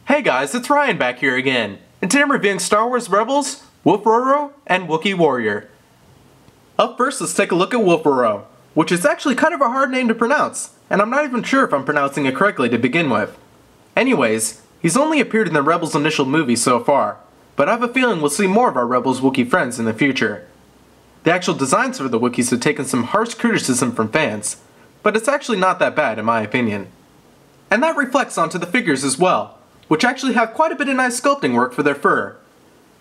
Hey guys, it's Ryan back here again, and today I'm reviewing Star Wars Rebels, Wullffwarrow, and Wookiee Warrior. Up first, let's take a look at Wullffwarrow, which is actually kind of a hard name to pronounce, and I'm not even sure if I'm pronouncing it correctly to begin with. Anyways, he's only appeared in the Rebels initial movie so far, but I have a feeling we'll see more of our Rebels Wookiee friends in the future. The actual designs for the Wookiees have taken some harsh criticism from fans, but it's actually not that bad in my opinion. And that reflects onto the figures as well, which actually have quite a bit of nice sculpting work for their fur.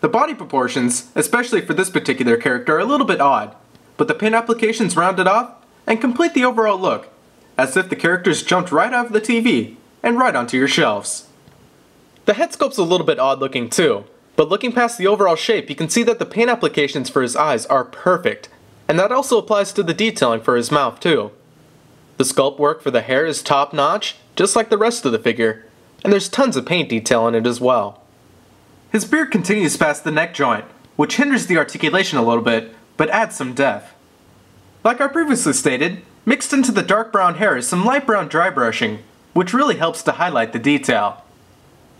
The body proportions, especially for this particular character, are a little bit odd, but the paint applications round it off and complete the overall look, as if the characters jumped right out of the TV and right onto your shelves. The head sculpt's a little bit odd looking too, but looking past the overall shape you can see that the paint applications for his eyes are perfect, and that also applies to the detailing for his mouth too. The sculpt work for the hair is top notch, just like the rest of the figure, and there's tons of paint detail in it as well. His beard continues past the neck joint, which hinders the articulation a little bit, but adds some depth. Like I previously stated, mixed into the dark brown hair is some light brown dry brushing, which really helps to highlight the detail.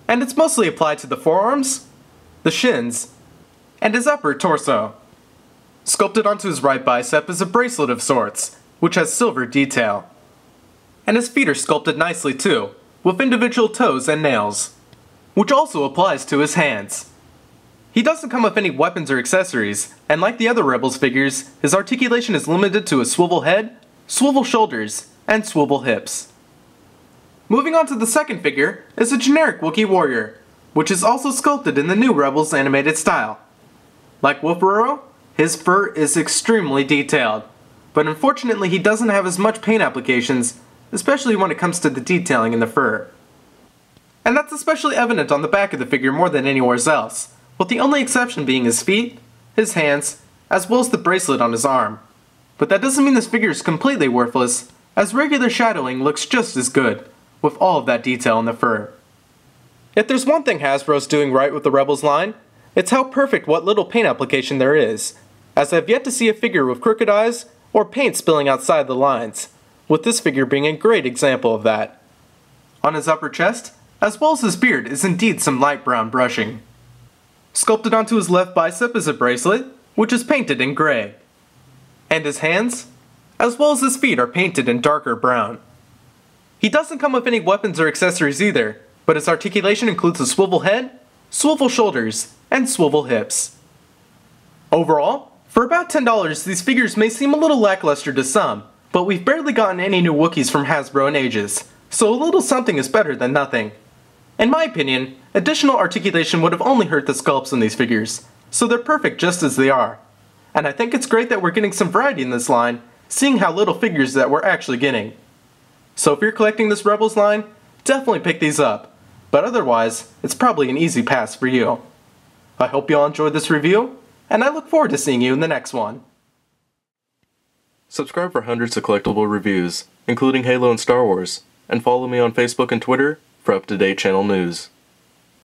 And it's mostly applied to the forearms, the shins, and his upper torso. Sculpted onto his right bicep is a bracelet of sorts, which has silver detail. And his feet are sculpted nicely too, with individual toes and nails, which also applies to his hands. He doesn't come with any weapons or accessories, and like the other Rebels figures, his articulation is limited to a swivel head, swivel shoulders, and swivel hips. Moving on to the second figure is a generic Wookiee Warrior, which is also sculpted in the new Rebels animated style. Like Wullffwarrow, his fur is extremely detailed, but unfortunately he doesn't have as much paint applications, especially when it comes to the detailing in the fur. And that's especially evident on the back of the figure more than anywhere else, with the only exception being his feet, his hands, as well as the bracelet on his arm. But that doesn't mean this figure is completely worthless, as regular shadowing looks just as good, with all of that detail in the fur. If there's one thing Hasbro's doing right with the Rebels line, it's how perfect what little paint application there is, as I've yet to see a figure with crooked eyes or paint spilling outside the lines, with this figure being a great example of that. On his upper chest, as well as his beard, is indeed some light brown brushing. Sculpted onto his left bicep is a bracelet, which is painted in gray. And his hands, as well as his feet, are painted in darker brown. He doesn't come with any weapons or accessories either, but his articulation includes a swivel head, swivel shoulders, and swivel hips. Overall, for about $10 these figures may seem a little lackluster to some, but we've barely gotten any new Wookiees from Hasbro in ages, so a little something is better than nothing. In my opinion, additional articulation would have only hurt the sculpts in these figures, so they're perfect just as they are. And I think it's great that we're getting some variety in this line, seeing how little figures that we're actually getting. So if you're collecting this Rebels line, definitely pick these up, but otherwise, it's probably an easy pass for you. I hope you all enjoyed this review, and I look forward to seeing you in the next one. Subscribe for hundreds of collectible reviews, including Halo and Star Wars, and follow me on Facebook and Twitter for up-to-date channel news.